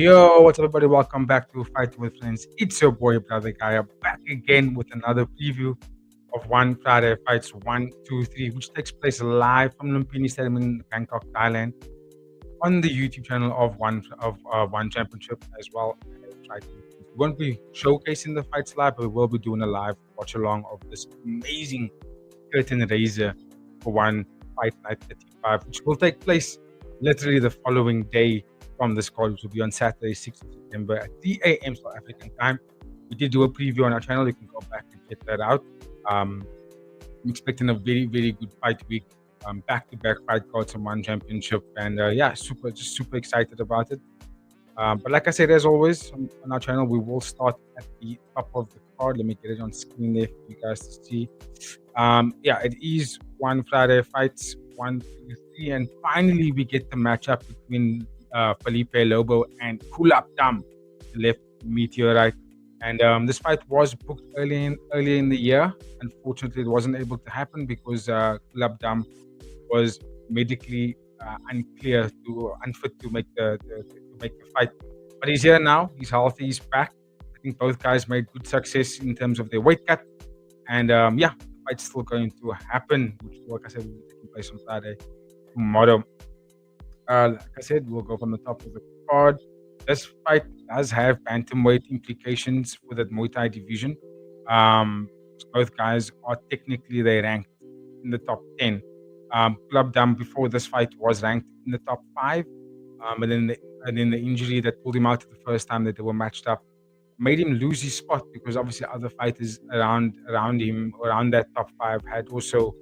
Yo, what's up, everybody? Welcome back to Fight with Friends. It's your boy, Brother Guy, back again with another preview of One Friday Fights 1, 2, 3, which takes place live from Lumpini Stadium in Bangkok, Thailand, on the YouTube channel of One Championship as well. We won't be showcasing the fights live, but we will be doing a live watch along of this amazing curtain raiser for One Fight Night 35, which will take place literally the following day from this call, which will be on Saturday, 6th of September at 3 a.m. South African time. We did do a preview on our channel. You can go back and check that out. I'm expecting a very, very good fight week. Back-to-back fight cards on One Championship. And super excited about it. But like I said, as always, on our channel, we will start at the top of the card. Let me get it on screen there for you guys to see. It is One Friday Fights 1, 2, 3. And finally, we get the matchup between Felipe Lobo and Kulabdam, the left meteorite. And this fight was booked earlier in the year. Unfortunately, it wasn't able to happen because Kulabdam was medically unfit to make the fight. But he's here now. He's healthy. He's back. I think both guys made good success in terms of their weight cut. And the fight's still going to happen, which, like I said, will be taking place on Friday tomorrow. Like I said, we'll go from the top of the card. This fight does have bantamweight implications for the Muay Thai division. Both guys are technically they ranked in the top 10. Kulabdam before this fight was ranked in the top 5, and then the injury that pulled him out the first time that they were matched up made him lose his spot because obviously other fighters around him around that top 5 had also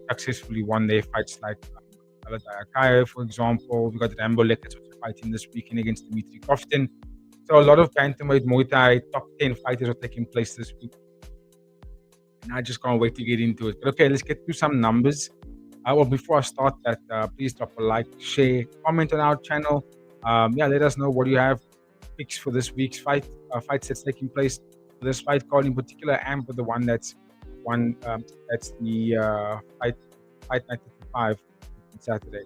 successfully won their fights, like Buakhiao, for example. We got Dedduanglek that's also fighting this weekend against Dimitri Crofton. So a lot of bantamweight Muay Thai top 10 fighters are taking place this week. And I just can't wait to get into it. But okay, let's get through some numbers. Before I start that, please drop a like, share, comment on our channel. Let us know what you have picks for this week's fights that's taking place for this fight card in particular, and for the one that's the fight night 35 on Saturday.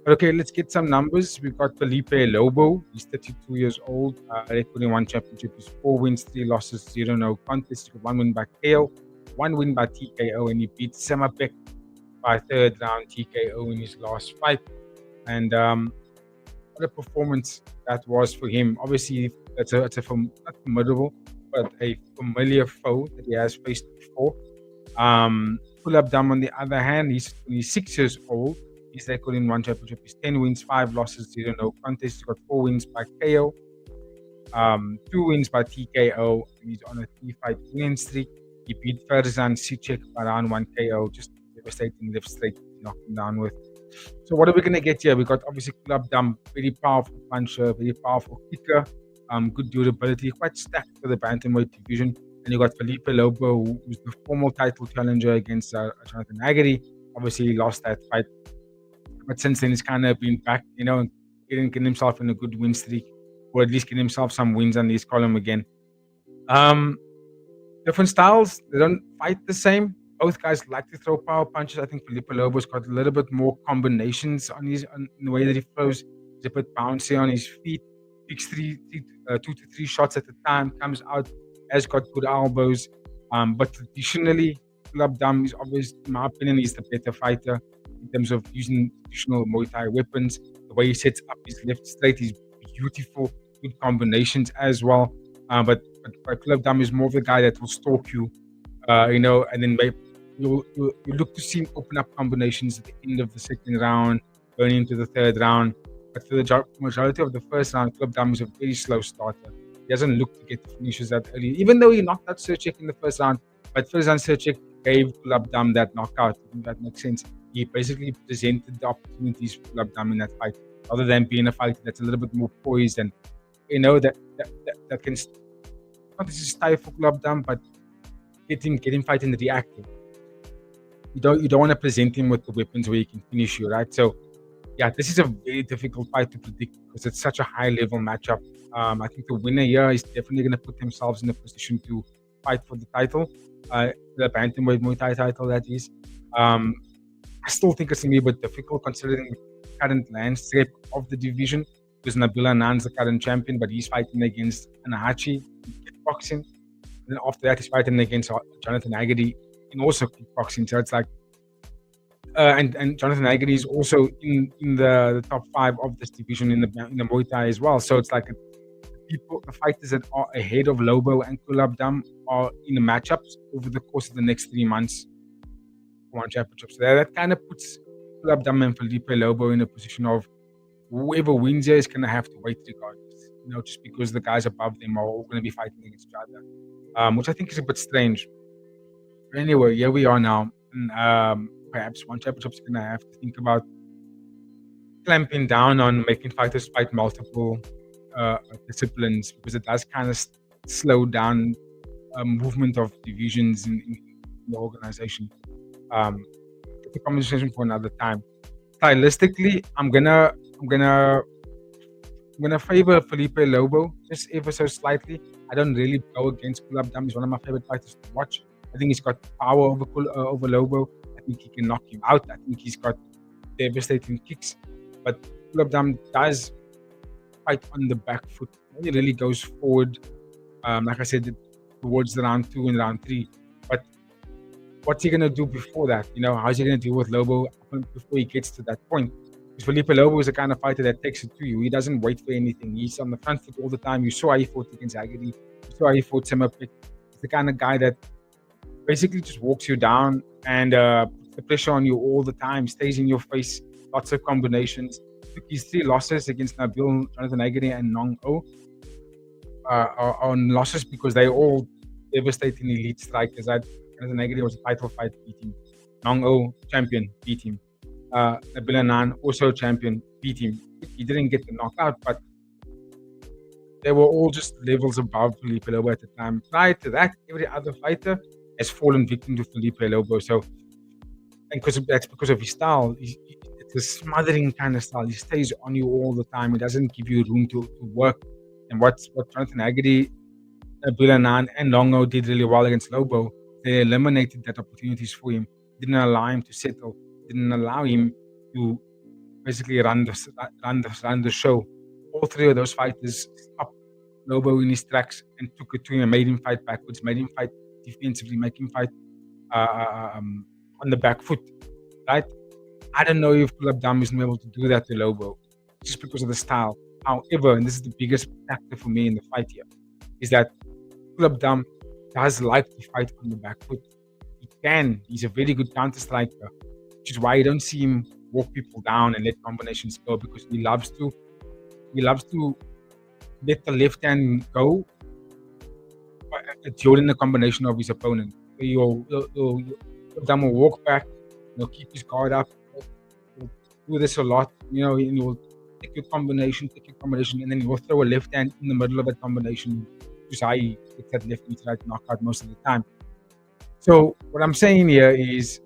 But okay, let's get some numbers. We've got Felipe Lobo. He's 32 years old. Record in One Championship is 4 wins, 3 losses, 0 no contests. 1 win by KO, 1 win by TKO, and he beat Semapek by third round TKO in his last fight. And what a performance that was for him. Obviously, it's not formidable, but a familiar foe that he has faced before. Kulabdam, on the other hand, he's 26 years old. His record in One Championship is 10 wins, 5 losses, 0 no contests. He's got 4 wins by KO, 2 wins by TKO, and he's on a 3-fight winning streak. He beat Ferzan Sicek by round 1 KO, just devastating left straight, knocked him down with. So what are we going to get here? We got obviously Kulabdam, very powerful puncher, very powerful kicker, good durability, quite stacked for the bantamweight division. And you got Felipe Lobo, who's the formal title challenger against Jonathan Agnew. Obviously, he lost that fight, but since then he's kind of been back, getting himself in a good win streak, or at least getting himself some wins on his column again. Different styles, they don't fight the same. Both guys like to throw power punches. I think Felipe Lobo's got a little bit more combinations on the way that he throws. He's a bit bouncy on his feet. Picks 2 to 3 shots at a time. Comes out, has got good elbows. But traditionally, Kulabdam is always, in my opinion, he's the better fighter in terms of using traditional Muay Thai weapons. The way he sets up his left straight is beautiful. Good combinations as well. But Kulabdam is more of the guy that will stalk you, and then you look to see him open up combinations at the end of the second round, going into the third round. But for the majority of the first round, Kulabdam is a very slow starter. He doesn't look to get the finishes that early, even though he knocked out Sicek in the first round. But Ferzan Sicek gave Kulabdam that knockout, if that makes sense. He basically presented the opportunities for Kulabdam in that fight, other than being a fighter that's a little bit more poised and, that can not just stifle Kulabdam, but get him fighting reactive. You don't want to present him with the weapons where he can finish you, right? So, this is a very difficult fight to predict because it's such a high-level matchup. I think the winner here is definitely going to put themselves in a position to fight for the title, the bantamweight Muay Thai title, that is. I still think it's going to be a bit difficult considering the current landscape of the division. because Nabil Anand's the current champion, but he's fighting against Anahachi in kickboxing. And then after that, he's fighting against Jonathan Agadi in also kickboxing. So it's like, and Jonathan Agadi is also in the top 5 of this division in the Muay Thai as well. So it's like the fighters that are ahead of Lobo and Kulabdam are in the matchups over the course of the next 3 months for one championship. So that kind of puts Kulabdam and Felipe Lobo in a position of whoever wins here is going to have to wait regardless. Just because the guys above them are all going to be fighting against each other, which I think is a bit strange. But anyway, here we are now. And perhaps one championship is going to have to think about clamping down on making fighters fight multiple disciplines, because it does kind of slow down movement of divisions in the organization. It's a conversation for another time. Stylistically, I'm gonna favor Felipe Lobo just ever so slightly. I don't really go against Kulabdam. He's one of my favorite fighters to watch. I think he's got power over Lobo. I think he can knock him out. I think he's got devastating kicks. But Kulabdam does fight on the back foot. He really goes forward, like I said, towards the round 2 and round 3. But what's he going to do before that? How's he going to deal with Lobo before he gets to that point? Because Felipe Lobo is the kind of fighter that takes it to you. He doesn't wait for anything. He's on the front foot all the time. You saw how he fought against Agadi. You saw how he fought Simmerpick. He's the kind of guy that basically just walks you down and puts the pressure on you all the time, stays in your face, lots of combinations. Took his 3 losses against Nabil, Jonathan Agadi, and Nong O are on losses because they all devastating elite strikers. Jonathan Agadi was a title fight, beat him. Nong O, champion, beat him. Nabil Anand, also champion, beat him. He didn't get the knockout, but they were all just levels above Felipe Lobo at the time. Prior to that, every other fighter has fallen victim to Felipe Lobo. So, and that's because of his style. It's a smothering kind of style. He stays on you all the time. He doesn't give you room to work. And what Jonathan Agadi, Nabil Anand, and Longo did really well against Lobo, they eliminated that opportunities for him. Didn't allow him to settle. Didn't allow him to basically run the show. All 3 of those fighters stopped Lobo in his tracks and took it to him and made him fight backwards, made him fight defensively, make him fight on the back foot, right? I don't know if Kulabdam is able to do that to Lobo just because of the style. However, and this is the biggest factor for me in the fight here, is that Kulabdam does like to fight on the back foot. He can. He's a very good counter striker, which is why you don't see him walk people down and let combinations go, because he loves to let the left hand go during the combination of his opponent. Kulabdam will walk back, keep his guard up. He'll do this a lot, and he'll take your combination, and then he'll throw a left hand in the middle of that combination, which is how he gets that left knee to right knockout most of the time. So what I'm saying here is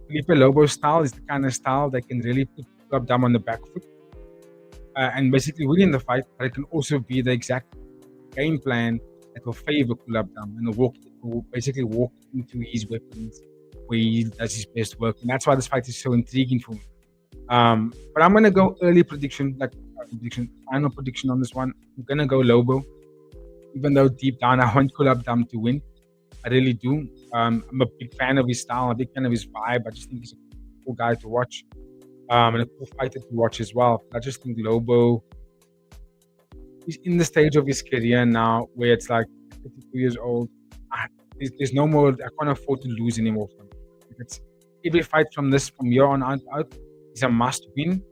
Felipe Lobo's style is the kind of style that can really put Kulabdam on the back foot and basically win in the fight, but it can also be the exact game plan that will favor Kulabdam and will basically walk into his weapons where he does his best work. And that's why this fight is so intriguing for me. But I'm going to go early final prediction on this one. I'm going to go Lobo, even though deep down I want Kulabdam to win. I really do. I'm a big fan of his style. I'm a big fan of his vibe. I just think he's a cool guy to watch. And a cool fighter to watch as well. I just think Lobo is in the stage of his career now where it's like 52 years old. There's no more. I can't afford to lose anymore from him. It's every fight from here on out is a must win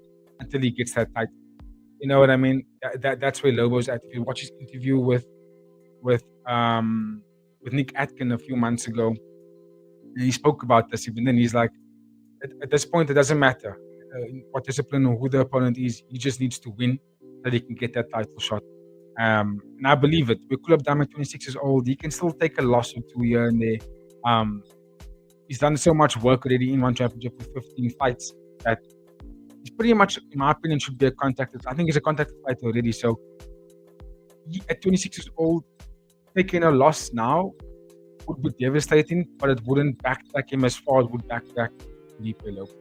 until he gets that title. You know what I mean? That's where Lobo's at. If you watch his interview with Nick Atkin a few months ago, and he spoke about this. Even then, he's like, at this point, it doesn't matter what discipline or who the opponent is. He just needs to win so that he can get that title shot. And I believe it. With Kulabdam at 26 years old, he can still take a loss or 2 here and there. He's done so much work already in one championship with 15 fights that he's pretty much, in my opinion, should be a contacted. I think he's a contacted fighter already. So at 26 years old, taking a loss now would be devastating, but it wouldn't backtrack him as far as it would backtrack Felipe Lobo.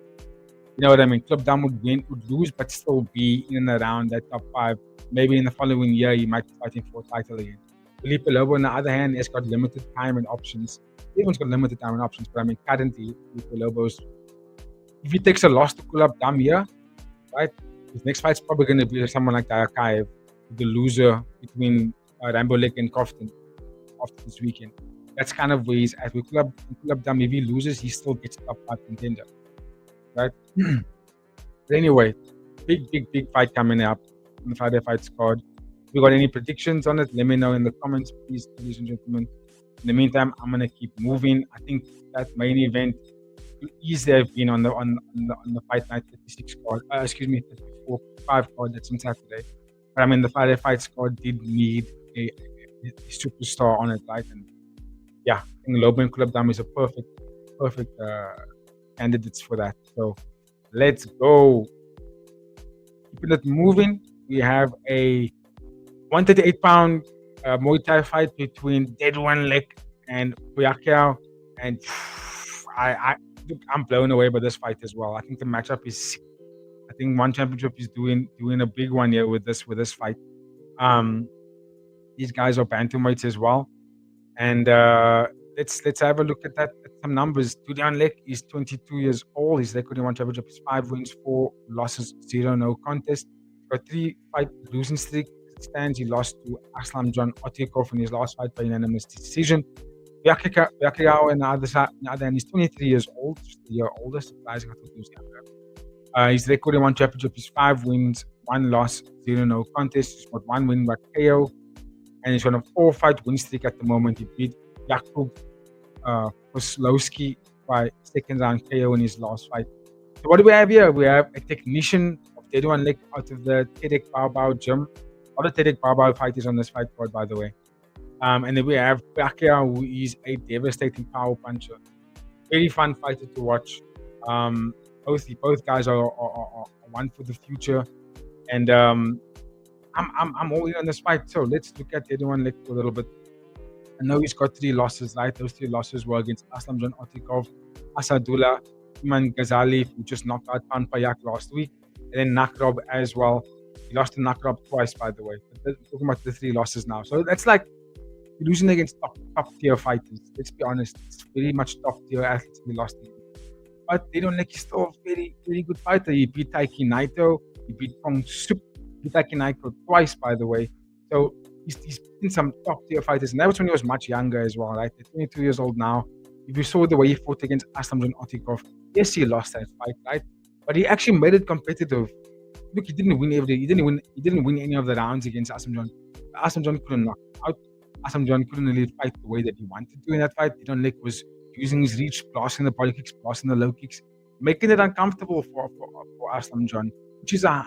You know what I mean? Kulabdam would lose, but still be in and around that top 5. Maybe in the following year, he might be fighting for a title again. Felipe Lobo, on the other hand, has got limited time and options. Everyone's got limited time and options, but I mean, currently, Felipe Lobo's, if he takes a loss to Kulabdam here, right, his next fight's probably going to be someone like Buakhiao, the loser between Rambolek and Kofton after this weekend. That's kind of where he's at. With Kulabdam, if he loses, he still gets top 5 contender, right? But anyway, big fight coming up on the Friday Fight Squad. If you got any predictions on it, let me know in the comments, please, ladies and gentlemen. In the meantime, I'm gonna keep moving. I think that main event will easily have been on the Fight Night 36 card. 34, 5 card that's on Saturday. But I mean, the Friday Fight Squad did need a superstar on it, right? And yeah, I think Lobo and Kulabdam is a perfect candidates for that. So let's go. Keeping it moving, we have a 138-pound Muay Thai fight between Dedduanglek and Buakhiao, and I'm blown away by this fight as well. I think the matchup is sick. I think One Championship is doing a big one here with this fight. These guys are bantamweights as well, and let's have a look at some numbers. Dedduanglek is 22 years old. His record in One Championship is 5 wins, 4 losses, 0 no contest. He's got 3-fight losing streak. Stands. He lost to Aslamjan Otikov in his last fight by unanimous decision. Buakhiao on the other hand, he's 23 years old, just a year older. Surprising, I thought he was younger. His record in One Championship is 5 wins, 1 loss, 0 no contest. He's got 1 win by KO, and he's on a 4-fight win streak at the moment. He beat Jakub Koslowski by second round KO in his last fight. So what do we have here? We have a technician of Dedduanglek out of the Tedek Bao gym. All the Tedek Bao fighters on this fight card, by the way. And then we have Buakhiao, who is a devastating power puncher. Very fun fighter to watch. Both guys are one for the future. And I'm all in on this fight. So let's look at Dedduanglek for a little bit. I know he's got 3 losses, right? Those 3 losses were against Aslamjan Otikov, Asadullah, Iman Ghazali, who just knocked out Panpayak last week, and then Nakrab as well. He lost to Nakrab twice, by the way. We're talking about the 3 losses now. So that's like losing against top tier fighters. Let's be honest. It's very much top tier athletes he lost to. But Dedduanglek is still a very, very good fighter. He beat Taiki Naito. He beat Kong Sup. He beat Taiki Naito twice, by the way. So he's been some top tier fighters. And that was when he was much younger as well, right? He's 22 years old now. If you saw the way he fought against Aslamjan Otikov, yes, he lost that fight, right? But he actually made it competitive. Look, he didn't win any of the rounds against Aslamjan. Aslamjan couldn't knock him out. Aslamjan couldn't really fight the way that he wanted to in that fight. Dedduanglek was using his reach, blasting the body kicks, blasting the low kicks, making it uncomfortable for Aslamjan, which is a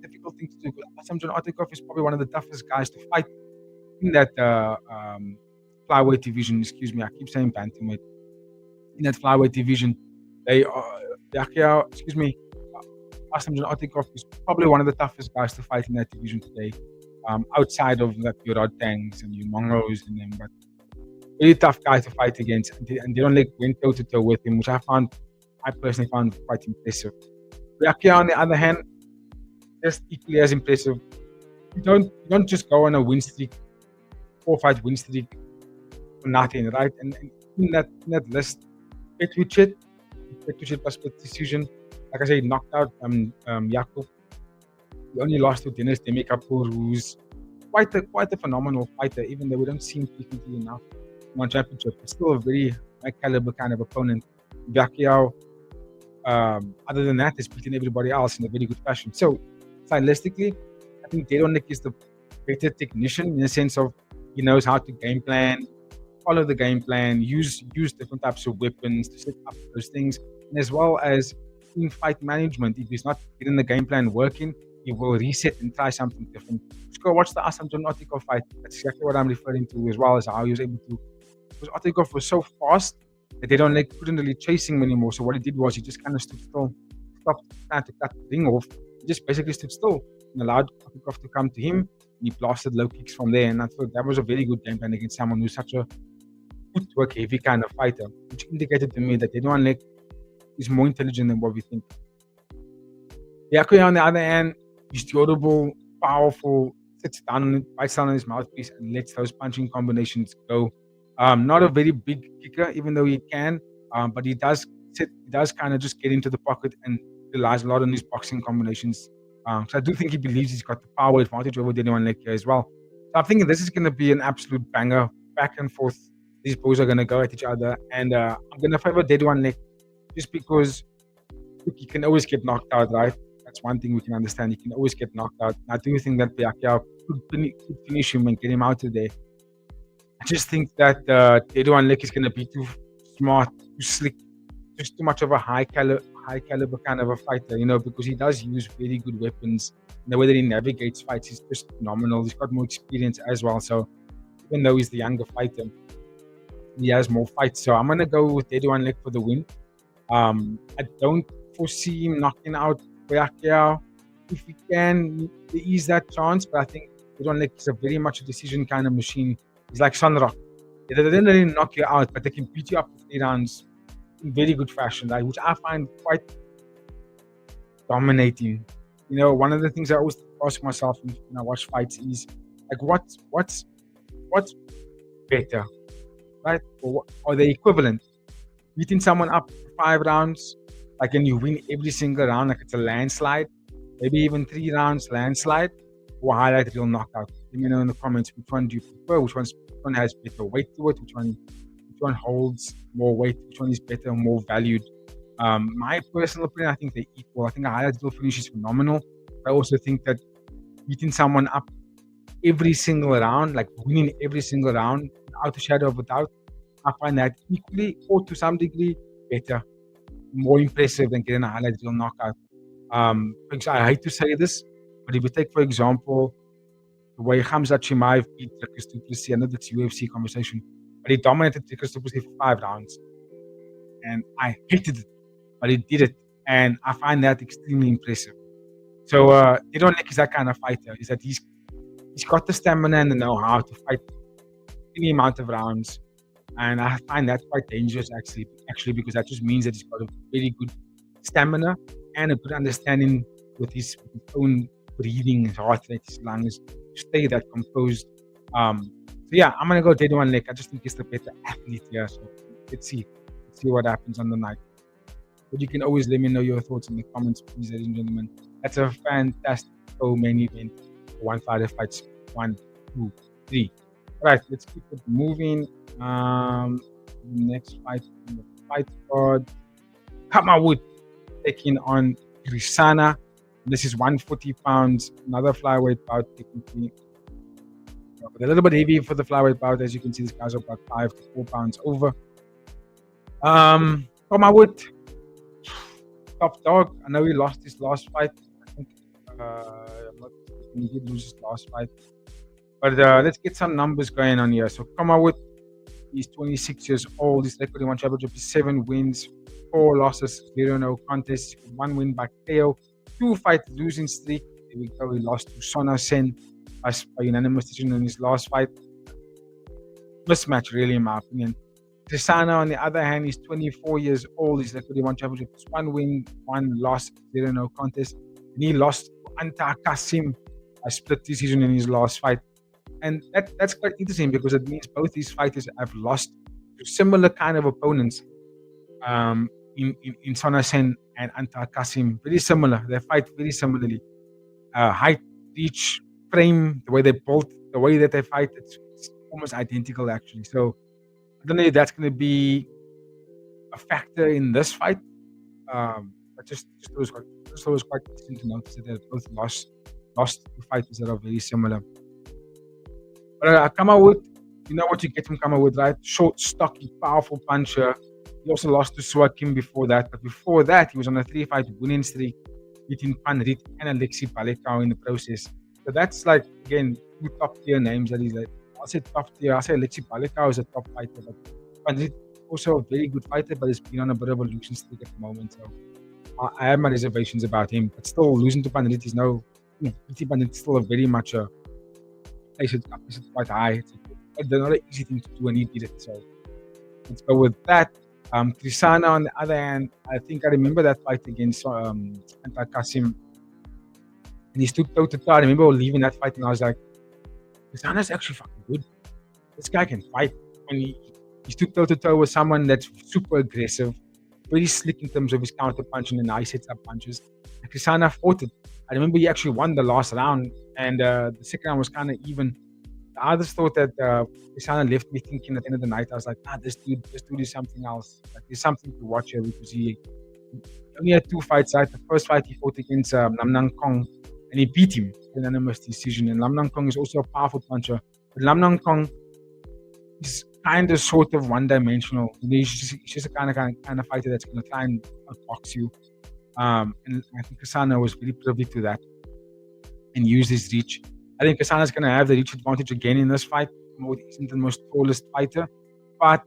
difficult thing to do. Aslamjan Otikov is probably one of the toughest guys to fight in that flyweight division. Excuse me, I keep saying bantamweight. In that flyweight division, Aslamjan Otikov is probably one of the toughest guys to fight in that division today. Outside of like your Rodangs and your Mongos and them, but really tough guy to fight against. And Dedduanglek went toe to toe with him, which I personally found quite impressive. Buakhiao, on the other hand, just equally as impressive. You don't just go on a win streak, 4-fight win streak for nothing, right? And in that list, Petruchet by split decision. Like I said, knocked out Jakub. He only lost to Dennis Demikapur, who's quite a phenomenal fighter, even though we don't see him frequently enough in One Championship. It's still a very high caliber kind of opponent. Buakhiao, other than that, is beating everybody else in a very good fashion. So, stylistically, I think Dedduanglek is the better technician in the sense of he knows how to game plan, follow the game plan, use different types of weapons to set up those things, and as well as in fight management. If he's not getting the game plan working, he will reset and try something different. Just go watch the Aslamjan Otikov fight. That's exactly what I'm referring to, as well as how he was able to. Because Otikov was so fast that Dedduanglek couldn't really chase him anymore. So what he did was he just kind of stood still, stopped trying to cut the ring off. He just basically stood still and allowed Otikov to come to him. And he blasted low kicks from there. And I thought that was a very good game plan against someone who's such a footwork heavy kind of fighter, which indicated to me that Dedduanglek is more intelligent than what we think. Buakhiao, on the other hand, he's durable, powerful, sits down, bites down on his mouthpiece, and lets those punching combinations go. Not a very big kicker, even though he can, but he does sit. He does kind of just get into the pocket and relies a lot on his boxing combinations. So I do think he believes he's got the power advantage over Dedduanglek here as well. So I'm thinking this is going to be an absolute banger, back and forth. These boys are going to go at each other, and I'm going to favor Dedduanglek just because look, you can always get knocked out, right? That's one thing we can understand. You can always get knocked out. I do think that Buakhiao could finish him and get him out of there. I just think that Dedduanglek is going to be too smart, too slick, just too much of a high caliber kind of a fighter, because he does use very good weapons. And the way that he navigates fights is just phenomenal. He's got more experience as well. So even though he's the younger fighter, he has more fights. So I'm going to go with Dedduanglek for the win. I don't foresee him knocking out Buakhiao. If he can, there is that chance, but I think Dedduanglek is a very much a decision kind of machine. He's like Sunrock. They didn't really knock you out, but they can beat you up for 3 rounds in very good fashion, like, which I find quite dominating. One of the things I always ask myself when I watch fights is like, what's better, right? Or are they equivalent? Beating someone up for 5 rounds, like, and you win every single round, like it's a landslide, maybe even 3 rounds landslide, or highlight reel knockout. Let me know in the comments which one do you prefer, which one has better weight to it, which one holds more weight, which one is better and more valued. My personal opinion, I think they're equal. I think a highlight reel finish is phenomenal. I also think that beating someone up every single round, like winning every single round, without a shadow of a doubt, I find that equally or to some degree better, more impressive than getting a highlight reel knockout. Because I hate to say this, but if you take, for example, the way Khamzat Chimaev beat Dricus du Plessis, I know that's UFC conversation, but he dominated Dricus du Plessis for 5 rounds. And I hated it, but he did it. And I find that extremely impressive. So Dedduanglek is that kind of fighter, is that he's got the stamina and the know-how to fight any amount of rounds. And I find that quite dangerous, actually, because that just means that he's got a very good stamina and a good understanding with his own breathing, his heart rate, his lungs, to stay that composed. So yeah, I'm gonna go Dedduanglek. I just think he's the better athlete here. So let's see what happens on the night. But you can always let me know your thoughts in the comments, please, ladies and gentlemen. That's a fantastic main event. One fighter fights 1, 2, 3. Right, let's keep it moving. Next fight in the fight card. Bantamweight taking on Grisana. This is 140 pounds, another flyweight bout, technically. But a little bit heavy for the flyweight bout. As you can see, these guys are about 5 to 4 pounds over. Bantamweight, top dog. I know he lost his last fight. I think he did lose his last fight. But let's get some numbers going on here. So Bantamweight, he's 26 years old. His record in one championship is 7 wins, 4 losses, 0 no contests, 1 win by KO, 2 fight losing streak. There we go. He lost to Sona Sen by unanimous decision in his last fight. Mismatch, really, in my opinion. Grisana, on the other hand, is 24 years old. His record in one championship is 1 win, 1 loss, 0 no contest. And he lost to Anta Kasim by split decision in his last fight. And that's quite interesting because it means both these fighters have lost to similar kind of opponents in Sona Sen and Anta Kasim. Very similar. They fight very similarly. Height, reach, frame, the way they built, the way that they fight, it's almost identical, actually. So I don't know if that's going to be a factor in this fight. But just was quite interesting to notice that they both lost to fighters that are very similar. But Bantamweight, you know what you get from Bantamweight, right? Short, stocky, powerful puncher. He also lost to Suakim before that. But before that, he was on a 3-fight winning streak, beating Panrit and Alexei Buakhiao in the process. So that's like, again, 2 top-tier names that he's like. I'll say top tier. I'll say Alexei Buakhiao is a top fighter. But Panrit, also a very good fighter, but he's been on a bit of a losing streak at the moment. So I have my reservations about him. But still, losing to Panrit is beating Panrit is still a very much a place it quite high. It's not an easy thing to do, and he did it. So let's go with that. Grisana, on the other hand, I think I remember that fight against Anta Kasim. and he stood toe to toe. I remember leaving that fight, and I was like, Kasana's actually fucking good. This guy can fight. And he stood toe to toe with someone that's super aggressive, very slick in terms of his counter punching and how he sets up punches. And Kasana fought it. I remember he actually won the last round, and the second round was kind of even. The others thought that Kasana left me thinking at the end of the night, I was like, this dude is something else. Like, there's something to watch here because he only had 2 fights, right? The first fight he fought against Nam Nang Kong, and he beat him in an unanimous decision. And Lam Nang Kong is also a powerful puncher. But Lam Nang Kong is kind of sort of one-dimensional. He's just a kind of fighter that's going to try and outbox you. And I think Kasana was very privy to that and used his reach. I think Kasana's going to have the reach advantage again in this fight. He isn't the most tallest fighter, but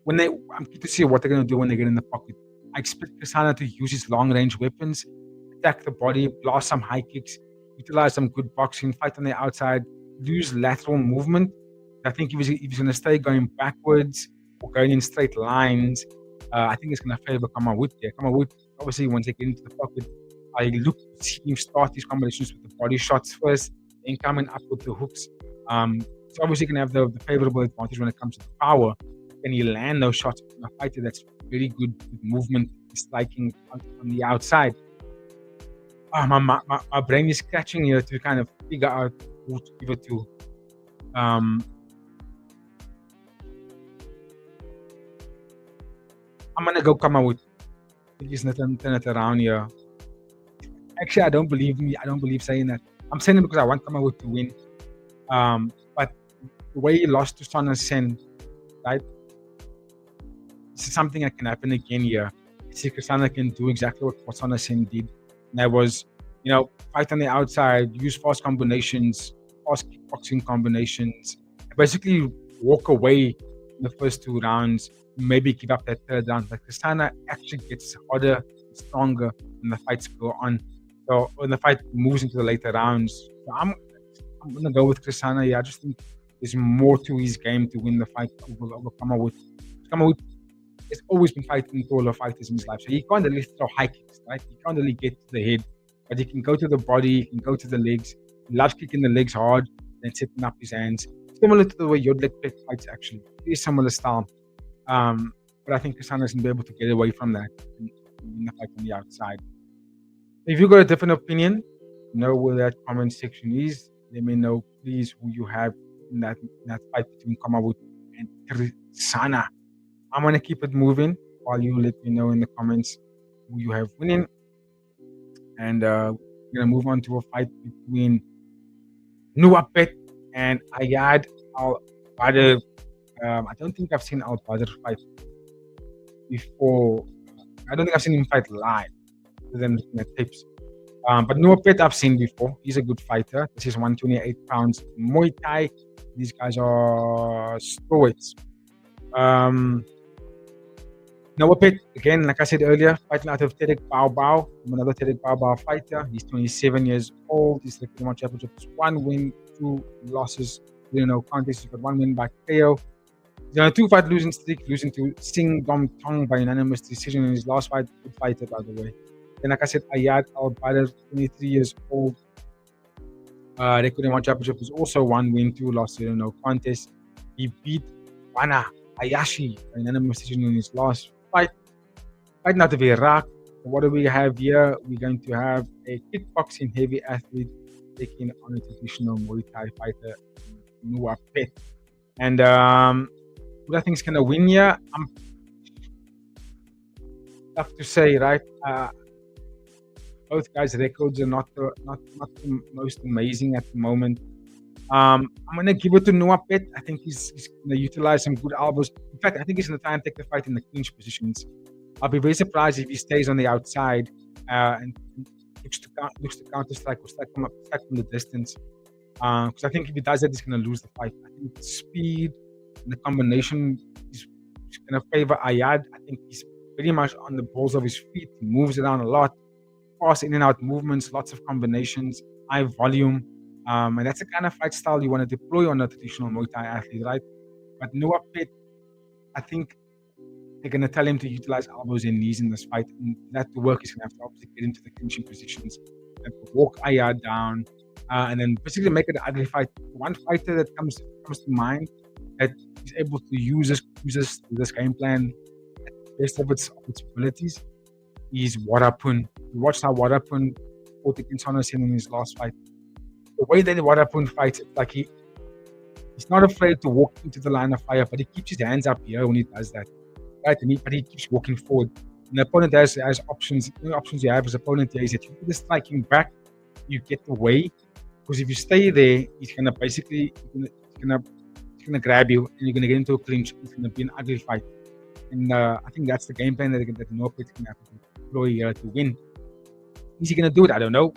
I'm curious to see what they're going to do when they get in the pocket. I expect Kasana to use his long-range weapons, attack the body, blast some high kicks, utilize some good boxing, fight on the outside, use lateral movement. I think if he's going to stay going backwards or going in straight lines, I think it's going to favor Kamawood there. Kamawood, obviously, once they get into the pocket, I look to see him start these combinations with the body shots first, then coming up with the hooks. So obviously, going to have the favorable advantage when it comes to the power. Can he land those shots from a fighter that's very good with movement, striking on the outside? My brain is scratching here to kind of figure out who to give it to. I'm gonna go Kamawood. He's not turn it around here. Actually, I don't believe saying that. I'm saying it because I want Kamawood to win. But the way he lost to Sona Sen, right? This is something that can happen again here. See, Kasana can do exactly what Sona Sen did. And that was, fight on the outside, use fast combinations, fast kickboxing combinations, basically walk away in the first 2 rounds, maybe give up that third round. But Kasana actually gets harder, stronger when the fights go on. So when the fight moves into the later rounds, so I'm gonna go with Kasana. Yeah, I just think there's more to his game to win the fight over Kamawood. Kamawood has always been fighting taller fighters in his life, so he can't really throw high kicks, right? He can't really get to the head, but he can go to the body, he can go to the legs. He loves kicking the legs hard, then setting up his hands. Similar to the way Yodlek fights, actually. Very similar style. But I think Kasana's going to be able to get away from that and win the fight on the outside. If you've got a different opinion, know where that comment section is. Let me know, please, who you have in that fight between Kamawood and Kasana. I'm going to keep it moving while you let me know in the comments who you have winning. And we're going to move on to a fight between Nuapet and Ayad Al-Badr. I don't think I've seen Al-Badr fight before. I don't think I've seen him fight live, other than looking at tapes. But Nuapet I've seen before. He's a good fighter. This is 128 pounds Muay Thai. These guys are stalwarts. Nuapet, again, like I said earlier, fighting out of Tedek Bao Bao. Another Tedek Bao Bao fighter. He's 27 years old. He's the One Championship. 1 win, 2 losses. Contest. He's got 1 win by KO. He's on a 2-fight losing streak, losing to Sing Dom Tong by unanimous decision in his last fight. Good fighter, by the way. Then, like I said, Ayad Al-Badr, 23 years old. Record in One Championship is also 1 win, 2 losses. Contest. He beat Wana Ayashi by unanimous decision in his last fight. Fighting out of Iraq. So what do we have here? We're going to have a kickboxing heavy athlete taking on a traditional Muay Thai fighter, Nuapet. And who I think is going to win here? I'm tough to say, right? Both guys' records are not the most amazing at the moment. I'm going to give it to Nuapet. I think he's going to utilize some good elbows. In fact, I think he's going to try and take the fight in the clinch positions. I'll be very surprised if he stays on the outside and looks to counter strike or strike from the distance. Because I think if he does that, he's going to lose the fight. I think the speed and the combination is going to favor Ayad. I think he's pretty much on the balls of his feet. He moves around a lot. Fast in and out movements, lots of combinations, high volume. And that's the kind of fight style you want to deploy on a traditional Muay Thai athlete, right? But Nuapet, I think they're going to tell him to utilize elbows and knees in this fight. And that to work, he's going to have to obviously get into the clinching positions. that walk Ayad down, and then basically make it an ugly fight. One fighter that comes to mind that is able to use this game plan best of its abilities is Warapun. You watched how Warapun fought against Honosin in his last fight. The way that Warapun fights, it's like he's not afraid to walk into the line of fire, but he keeps his hands up here when he does that. Right? But he keeps walking forward. And the opponent has options. The only options you have as opponent here is that you either strike him back, you get away, because if you stay there, he's gonna basically he's gonna grab you and you're gonna get into a clinch. It's gonna be an ugly fight. And I think that's the game plan that Norpet's gonna have to deploy here to win. Is he gonna do it? I don't know.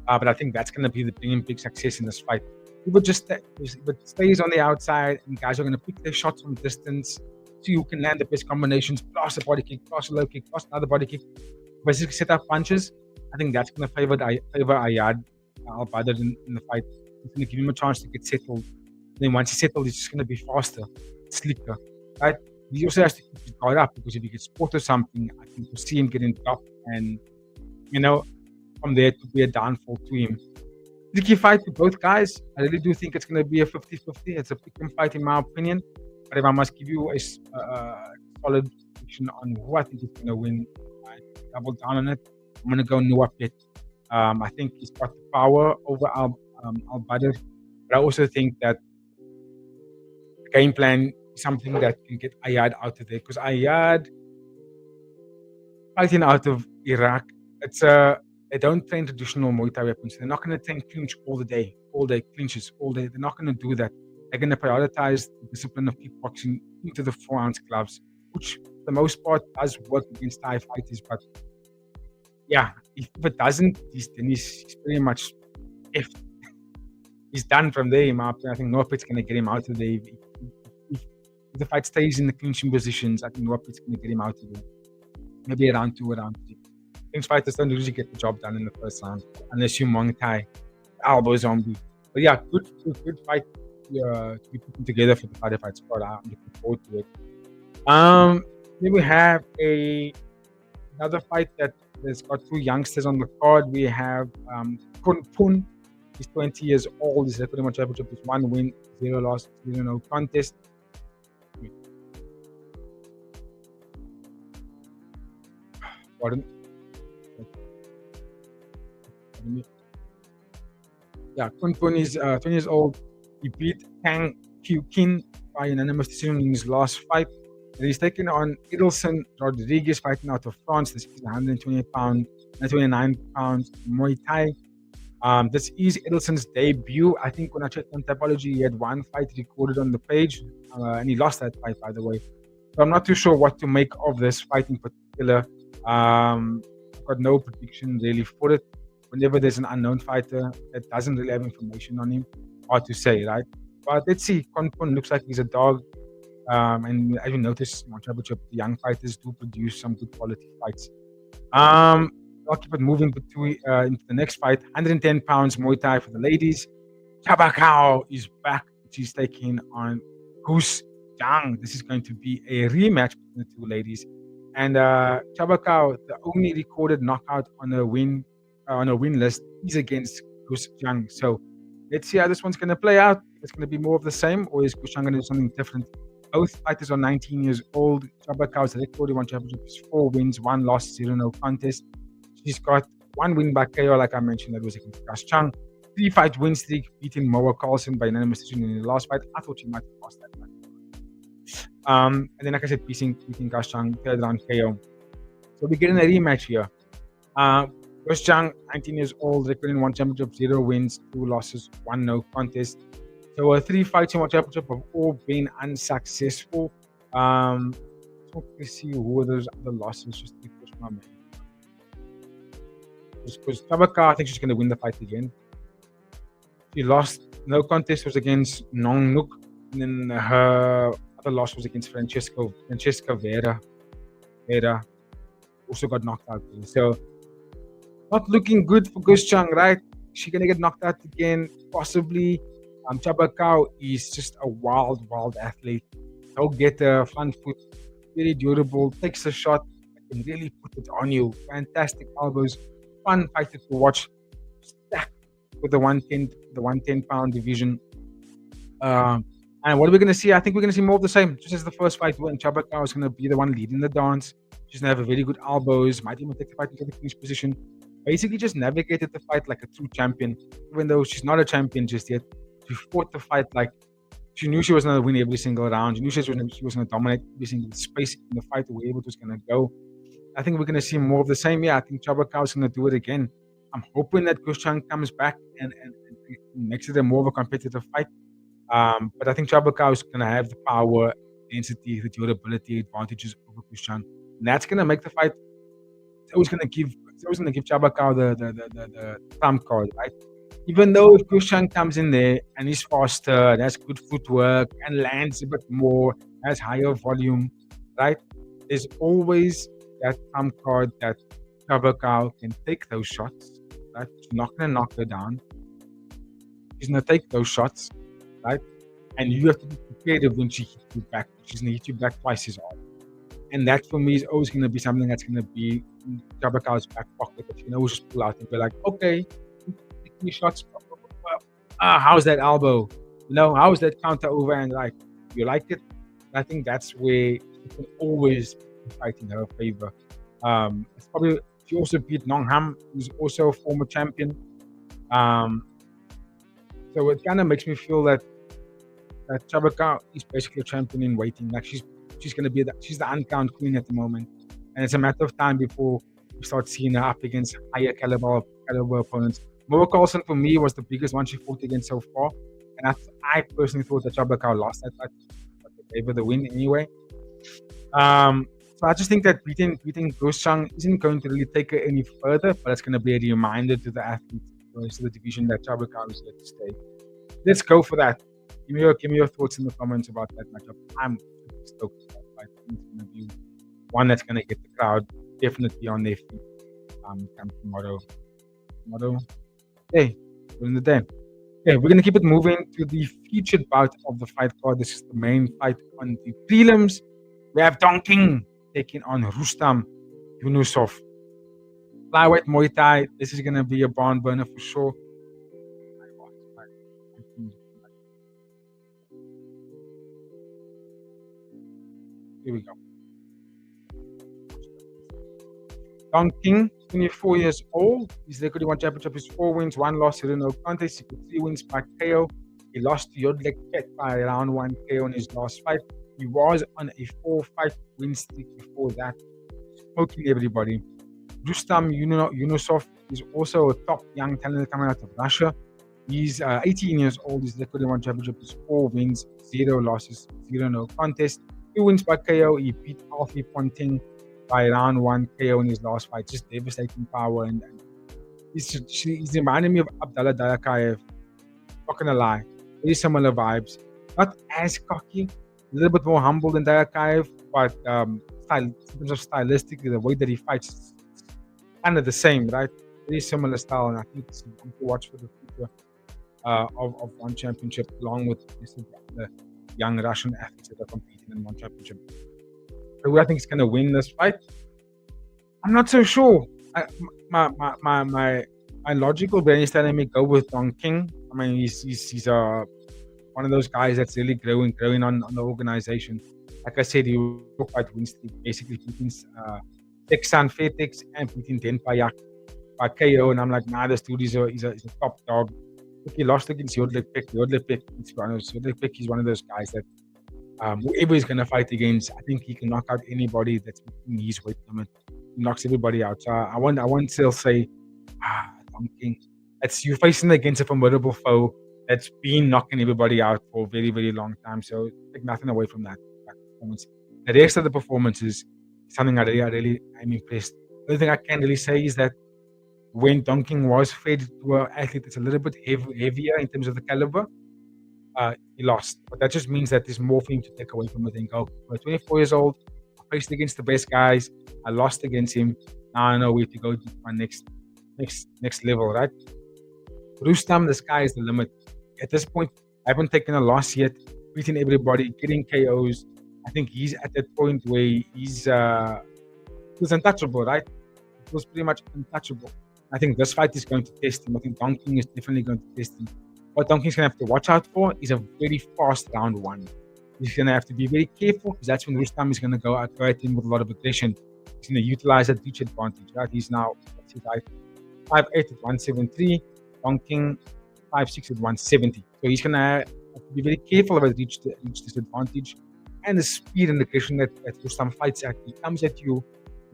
But I think that's gonna be the big success in this fight. He would just stays on the outside, and guys are gonna pick their shots from distance. So you can land the best combinations, plus a body kick, plus a low kick, plus another body kick. Basically set up punches. I think that's going to favor Ayad Al-Badr in the fight. It's going to give him a chance to get settled. Then once he's settled, he's just going to be faster, slicker. Right? He also has to keep his guard up, because if he gets spot or something, I think we'll see him getting dropped, and from there to be a downfall to him. Tricky fight to both guys. I really do think it's going to be a 50-50. It's a pick-em fight in my opinion. But if I must give you a solid prediction on who I think is going to win, I double down on it. I'm going to go Nuapet. I think he's got the power over Al-Badr. But I also think that the game plan is something that can get Ayad out of there. Because Ayad, fighting out of Iraq, they don't train traditional Muay Thai weapons. They're not going to train clinch all day, clinches all day. They're not going to do that. They're going to prioritize the discipline of kickboxing into the 4-ounce gloves, which for the most part does work against Thai fighters. But yeah, if it doesn't, then he's pretty much if he's done from there. In my opinion, I think Norpet's going to get him out of there. If the fight stays in the clinching positions, I think Norpet's going to get him out of there. Maybe around 2 or around 3. Clinch fighters don't usually get the job done in the first round unless you're Muay Thai, elbow zombie. But yeah, good fight. To be put together for the fight squad. I'm looking forward to it. Then we have another fight that has got 2 youngsters on the card. We have Kun. He's 20 years old. He's pretty much average of 1 win, 0 loss, 0 no contest. Pardon. Yeah, Kun is 20 years old. He beat Tang Kin by unanimous decision in his last fight. And he's taken on Edelson Rodriguez, fighting out of France. This is 129 pounds Muay Thai. This is Edelson's debut. I think when I checked on Typology, he had 1 fight recorded on the page, and he lost that fight, by the way. So I'm not too sure what to make of this fight in particular. I've got no prediction really for it. Whenever there's an unknown fighter that doesn't really have information on him, hard to say, right? But let's see. Konpon looks like he's a dog. And as you notice, on Championship, the young fighters do produce some good quality fights. I'll keep it moving into the next fight. 110 pounds Muay Thai for the ladies. Buakhiao is back. She's taking on Goose Zhang. This is going to be a rematch between the 2 ladies. And Buakhiao, the only recorded knockout on a win list, is against Goose Zhang. So let's see how this one's going to play out. It's going to be more of the same, or is Goose Zhang going to do something different? Both fighters are 19 years old. Buakhiao's record in 1 championship is 4 wins, 1 loss, 0 no contest. She's got 1 win by KO, like I mentioned, that was against Goose Zhang. 3-fight win streak, beating Moa Carlson by unanimous decision in the last fight. I thought she might have lost that fight. And then, like I said, beating Goose Zhang, 3rd round KO. So we're getting a rematch here. Goose Zhang, 19 years old, record in 1 championship, 0 wins, 2 losses, 1 no contest. So 3 fights in 1 championship have all been unsuccessful. So let's see who are those other losses. Just to push my mind. Because Buakhiao, I think she's going to win the fight again. She lost. No contest was against Nong Nuk. And then her other loss was against Francesca Vera. Vera also got knocked out. So not looking good for Goose Zhang, right? She's going to get knocked out again, possibly. Buakhiao is just a wild athlete. Go get a front foot, very durable, takes a shot, and really put it on you. Fantastic elbows, fun fighter to watch. stacked with the 110-pound division. And what are we going to see? I think we're going to see more of the same. Just as the first fight went, Buakhiao is going to be the one leading the dance. She's going to have a very good elbows. Might even take the fight into the clinch position. Basically, just navigated the fight like a true champion. Even though she's not a champion just yet, she fought the fight like she knew she was going to win every single round. She knew she was going to dominate every single space in the fight, wherever it was going to go. I think we're going to see more of the same. Yeah, I think Buakhiao is going to do it again. I'm hoping that Gushang comes back and makes it a more of a competitive fight. But I think Buakhiao is going to have the power, density, the durability advantages over Gushang. And that's going to make the fight. It's always going to give Buakhiao the trump card, right? Even though if Gushang comes in there and he's faster, and has good footwork, and lands a bit more, has higher volume, right? There's always that trump card that Buakhiao can take those shots, right? She's not going to knock her down. She's going to take those shots, right? And you have to be prepared when she hits you back. She's going to hit you back twice as hard. And that for me is always going to be something that's going to be in Buakhiao's back pocket. That you can always just pull out and be like, okay, take me shots. How's that elbow? How's that counter over? And like, you like it? I think that's where you can always fight in her favor. It's probably she also beat Nong Ham, who's also a former champion. So it kind of makes me feel that Buakhiao is basically a champion in waiting. Like she's going to be she's the uncount queen at the moment, and it's a matter of time before we start seeing her up against higher caliber opponents. Moa Carlson for me was the biggest one she fought against so far, and I personally thought that Buakhiao lost that fight, but they gave her the win anyway. So I just think that beating Gushang isn't going to really take her any further, but it's going to be a reminder to the athletes, to the division, that Buakhiao is here to stay. Let's go for that. Give me your thoughts in the comments about that matchup. I'm stoked for that fight. It's going to be one that's going to get the crowd definitely on their feet. Come tomorrow. Hey, during the day. Okay, we're going to keep it moving to the featured bout of the fight card. This is the main fight on the prelims. We have Donking taking on Rustam Yunusov. Flyweight Muay Thai. This is going to be a barn burner for sure. Here we go. Donking, 24 years old. His record in one championship is 4 wins, 1 loss, 0 contest. He got 3 wins by KO. He lost to Dedduanglek by round 1 KO in his last fight. He was on a 4-fight win streak before that, smoking everybody. Rustam Yunusov is also a top young talent coming out of Russia. He's 18 years old. His record in one championship is 4 wins, 0 losses, 0 no contest. 2 wins by KO. He beat Alfie Ponting by round 1 KO in his last fight. Just devastating power. And he's reminding me of Abdallah Darakayev. Not gonna lie. Very similar vibes. Not as cocky. A little bit more humble than Darakayev. But in terms of stylistically, the way that he fights is kind of the same, right? Very similar style. And I think it's something to watch for the future of one championship, along with the young Russian athletes that are competing in one championship. Who I think is going to win this fight? I'm not so sure. My logical brain is telling me go with Donking. I mean, he's one of those guys that's really growing on the organization. Like I said, he will fight win streak, basically beating Texan Fairtex and beating Den Payak by KO. And I'm like, nah, this dude is a top dog. If he lost against Dedduanglek, he's one of those guys that whoever he's going to fight against, I think he can knock out anybody that's within his weight limit. He knocks everybody out. So I won't still say, Donking. It's you facing against a formidable foe that's been knocking everybody out for a very, very long time. So take nothing away from that performance. The rest of the performances, something I really am impressed. The only thing I can really say is that when Donking was fed to an athlete that's a little bit heavier in terms of the caliber, he lost. But that just means that there's more for him to take away from it and go, I'm 24 years old, I faced against the best guys, I lost against him, now I know where to go to my next level, right? Rustam, the sky is the limit. At this point, I haven't taken a loss yet, beating everybody, getting KOs. I think he's at that point where he's untouchable, right? He was pretty much untouchable. I think this fight is going to test him. I think Donking is definitely going to test him. What Donking's going to have to watch out for is a very fast round one. He's going to have to be very careful because that's when Rustam is going to go at him with a lot of aggression. He's going to utilize that reach advantage, right? He's now, what's his height? 5'8" at 173, Donking 5'6" at 170. So he's going to have to be very careful about reach disadvantage and the speed and aggression that Rustam fights at. He comes at you,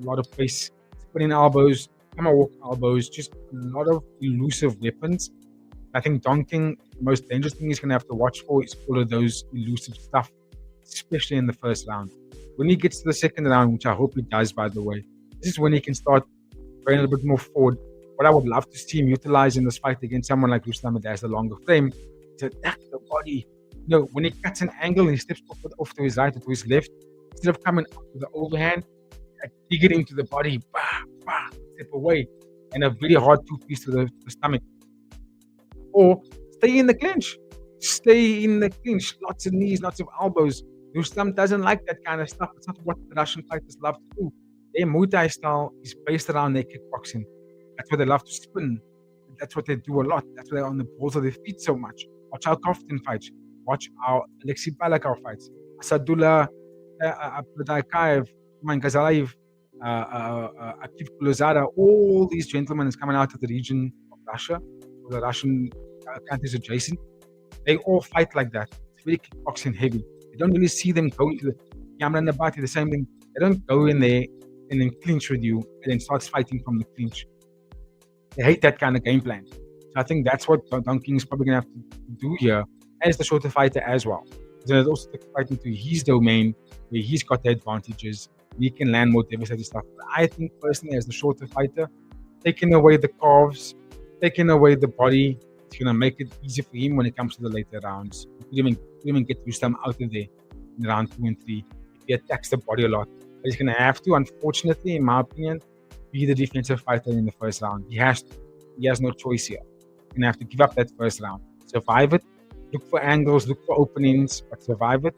a lot of pace, spinning elbows, tomahawk elbows, just a lot of elusive weapons. I think Donking, the most dangerous thing he's going to have to watch for is all of those elusive stuff, especially in the first round. When he gets to the second round, which I hope he does, by the way, this is when he can start going a little bit more forward. What I would love to see him utilize in this fight against someone like Rustam that has the longer frame is attack the body. You know, when he cuts an angle and he steps off to his right or to his left, instead of coming up with the overhand, dig it into the body, step away, and a very hard two-piece to the stomach. Or stay in the clinch. Stay in the clinch. Lots of knees, lots of elbows. Rustam doesn't like that kind of stuff. It's not what the Russian fighters love to do. Their Muay Thai style is based around their kickboxing. That's what they love to spin. That's what they do a lot. That's why they're on the balls of their feet so much. Watch how Koftin fights. Watch how Alexei Balakov fights. Asadullah Prodakaev, Gazalaev, Akif Kulazada, all these gentlemen is coming out of the region of Russia, or the Russian countries adjacent. They all fight like that. It's very kickboxing heavy. You don't really see them go into the Yamra and Nabati, the same thing. They don't go in there and then clinch with you and then start fighting from the clinch. They hate that kind of game plan. So I think that's what Donking is probably going to have to do here as the shorter fighter as well. Then it's also fighting to his domain where he's got the advantages. He can land more devastating stuff. But I think personally, as the shorter fighter, taking away the calves, taking away the body, it's going to make it easier for him when it comes to the later rounds. You could even get Rustam out of there in round 2 and 3 if he attacks the body a lot. But he's going to have to, unfortunately, in my opinion, be the defensive fighter in the first round. He has to. He has no choice here. He's going to have to give up that first round. Survive it. Look for angles, look for openings, but survive it.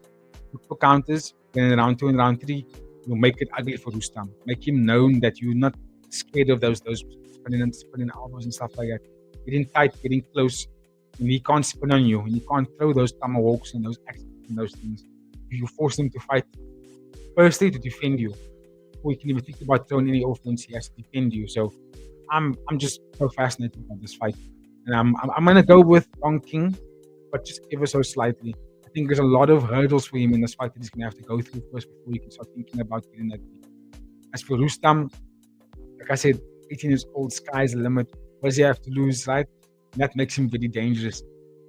Look for counters. Then in round 2 and round 3, you'll make it ugly for Rustam. Make him known that you're not scared of those spinning elbows and stuff like that. Getting tight, getting close. And he can't spin on you. And you can't throw those tomahawks and those axes and those things. You force him to fight. Firstly, to defend you. Before he can even think about throwing any offense, he has to defend you. So I'm just so fascinated by this fight. And I'm gonna go with Donking, but just ever so slightly. I think there's a lot of hurdles for him in this fight that he's gonna have to go through first before he can start thinking about getting that lead. As for Rustam, like I said, 18 years old, sky's the limit. What does he have to lose, right? And that makes him very dangerous.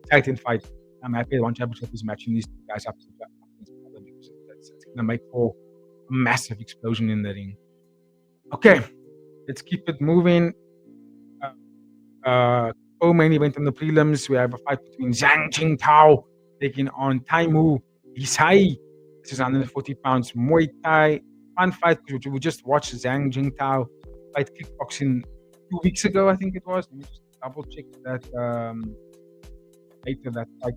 Titan fight. I'm happy that One Championship is matching these two guys up to because it's gonna make for a massive explosion in the ring. Okay, let's keep it moving. Co-main event in the prelims, we have a fight between Zhang Jingtao taking on Taimu Isai. This is 140 pounds Muay Thai. Fun fight because we just watched Zhang Jingtao fight kickboxing 2 weeks ago, I think it was. Let me just double check that date of that fight.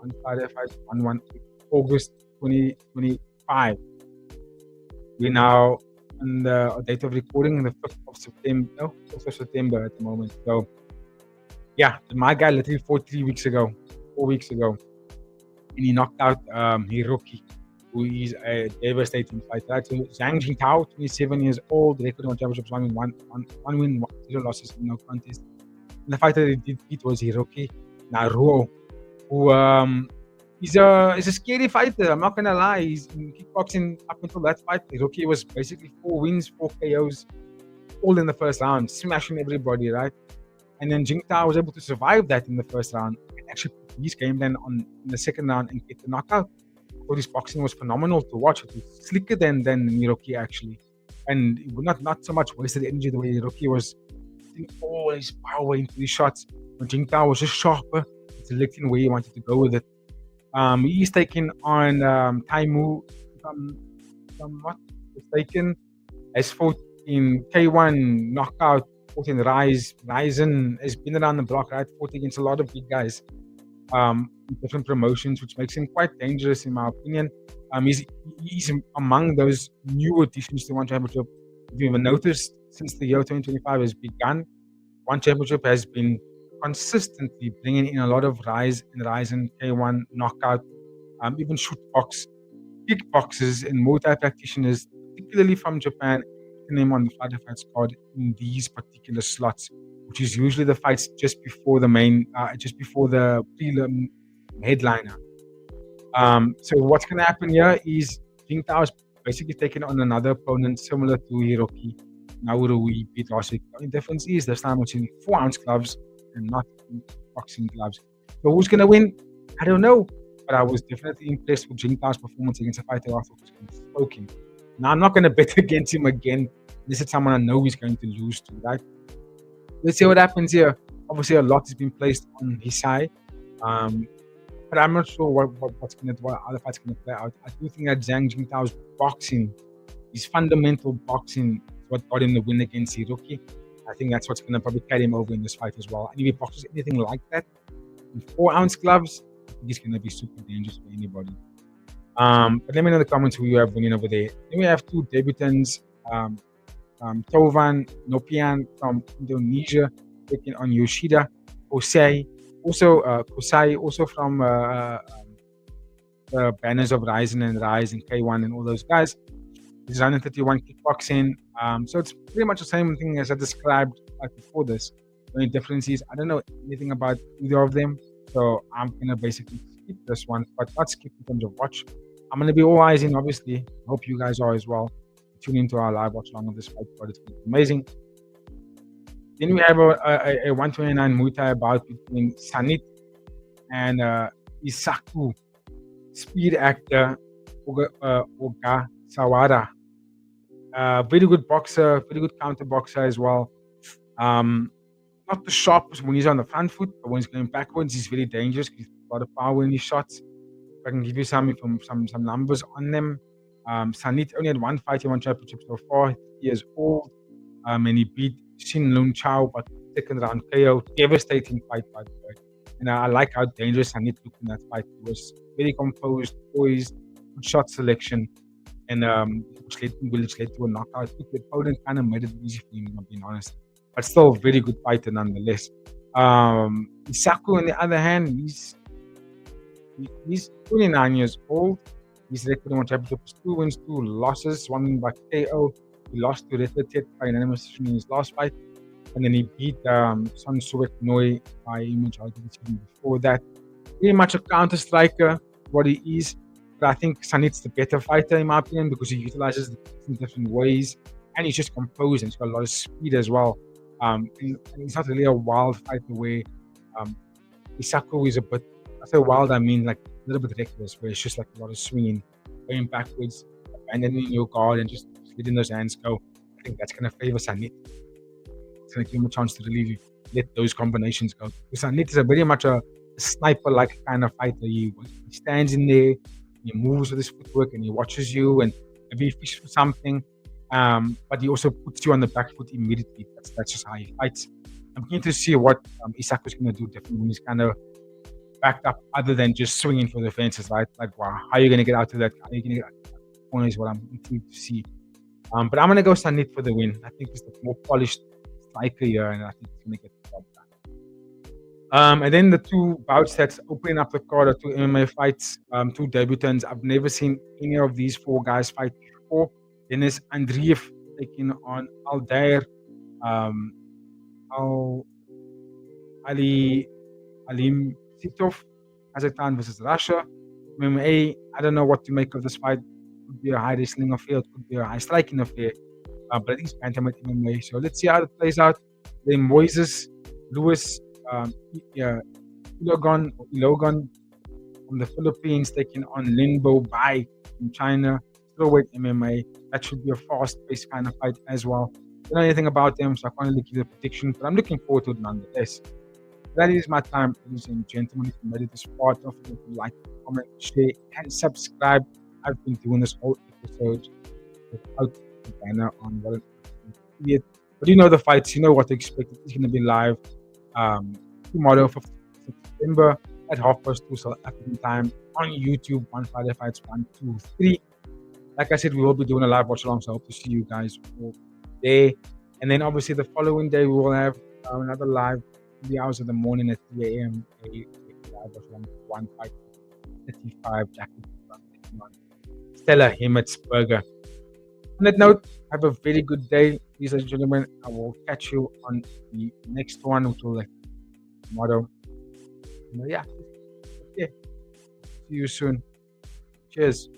On Friday fight, 1 August 2025. We're now on the date of recording, the 5th of September. No, 5th of September at the moment. So, yeah, my guy literally fought 4 weeks ago, and he knocked out Hiroki, who is a devastating fighter. Right? So Zhang Jingtao, 27 years old, record on championships, one win, 0 losses, no contest. And the fighter that he did beat was Hiroki Naruo, who he's a scary fighter. I'm not gonna lie. He's in kickboxing up until that fight. Hiroki was basically 4 wins, 4 KOs, all in the first round, smashing everybody, right? And then Jingtao was able to survive that in the first round and actually put his game then on in the second round and get the knockout. I thought his boxing was phenomenal to watch. It was slicker than Hiroki actually, and it was not so much wasted energy the way Hiroki was putting all his power into these shots. But Jingtao was just sharper, selecting where he wanted to go with it. He's taking on Taimu, if I'm not mistaken, has fought in K1 knockout, fought in Ryzen, has been around the block, right? Fought against a lot of big guys in different promotions, which makes him quite dangerous in my opinion. He's among those new additions to One Championship. If you ever noticed, since the year 2025 has begun, One Championship has been consistently bringing in a lot of rise in K1 knockout, even shoot box, kickboxers, and Muay Thai practitioners, particularly from Japan, putting them on the Fighter Fights card in these particular slots, which is usually the fights just before the just before the prelim headliner. So what's going to happen here is Jingtao is basically taking on another opponent similar to Hiroki Nauru, who he beat last week. The only difference is this time it's in 4-ounce gloves and not in boxing gloves. So who's going to win? I don't know. But I was definitely impressed with Jingtao's performance against a fighter I thought was going to smoke him. Now, I'm not going to bet against him again. This is someone I know he's going to lose to, right? Let's see what happens here. Obviously, a lot has been placed on his side. But I'm not sure what other fights going to play out. I do think that Zhang Jingtao's boxing, his fundamental boxing, is what got him the win against Hiroki. I think that's what's going to probably carry him over in this fight as well. And if he boxes anything like that, in 4-ounce gloves, I think he's going to be super dangerous for anybody. But let me know in the comments who you have winning over there. Then we have two debutants, Tovan Nopian from Indonesia taking on Yoshida Kosai. Also, Kosai, also from the banners of Ryzen and Rise and K1 and all those guys. He's running 31 kickboxing. So it's pretty much the same thing as I described before this. The only difference is I don't know anything about either of them. So I'm going to basically skip this one, but not skip in terms of watch. I'm going to be all eyes in, obviously. I hope you guys are as well. Tune into our live watch along of this fight, but it's amazing. Then we have a 129 Muay Thai bout between Sanit and Isaku, speed actor Oga Sawara. Very good boxer, very good counter boxer as well. Not the sharpest when he's on the front foot, but when he's going backwards, he's very dangerous because he's got a lot of power in his shots. If I can give you some numbers on them. Sanit only had one fight in one championship so far. 30 years old. And he beat Shin Lun Chao, but second round KO. Devastating fight, by the way. And I like how dangerous Sanit looked in that fight. He was very composed, poised, good shot selection, and which led to a knockout. I think the opponent kind of made it easy for him, I'm being honest. But still a very good fighter nonetheless. Isaku, on the other hand, he's 29 years old. His record in one championship is 2 wins, 2 losses, 1 win by KO. He lost to Retetet by unanimous decision in his last fight. And then he beat Son Suek Noi by majority decision before that. Pretty much a counter striker, what he is. But I think Sanit's the better fighter in my opinion because he utilizes the in different ways. And he's just composed and he's got a lot of speed as well. And he's not really a wild fighter where Isaku is a bit, I say wild, I mean like a little bit reckless, where it's just like a lot of swinging, going backwards, abandoning your guard and just letting those hands go. I think that's going to favor Sanit. It's going to give him a chance to really let those combinations go. Because Sanit is very much a sniper-like kind of fighter. He stands in there, he moves with his footwork, and he watches you, and maybe he fishes for something. But he also puts you on the back foot immediately. That's just how he fights. I'm keen to see what Isaku is going to do differently when he's kind of backed up, other than just swinging for the fences, right? Like, wow, how are you going to get out of that? How are you going to get out of that corner is what I'm intrigued to see. But I'm going to go Sanit for the win. I think he's the more polished striker here, and I think he's going to get the job done. And then the two bouts that's opening up the card are two MMA fights, two debutants. I've never seen any of these 4 guys fight before. Dennis Andreev taking on Aldair Alim Sitov, Kazakhstan versus Russia. MMA, I don't know what to make of this fight. It could be a high wrestling affair, it could be a high striking affair. But I think it's Bantamweight MMA. So let's see how it plays out. Then Moises Lewis Ilogon from the Philippines taking on Linbo Bai from China. Strawweight MMA. That should be a fast-paced kind of fight as well. I don't know anything about them, so I can't really give a prediction, but I'm looking forward to it nonetheless. That is my time, ladies and gentlemen. If you made it this far, don't forget to like, comment, share, and subscribe. I've been doing this whole episode without the banner on what it. But you know the fights, you know what to expect. It's going to be live tomorrow, 5th September at 2:30 South African time on YouTube. One Friday Fights 1, 2, 3. Like I said, we will be doing a live watch along, so I hope to see you guys all there. And then obviously the following day, we will have another live in the hours of the morning at 3 a.m. A live of one fight, 35 jacket taking on Stella Himmetsberger. On that note, have a very good day, ladies and gentlemen. I will catch you on the next one, which will like tomorrow. Yeah, okay. See you soon. Cheers.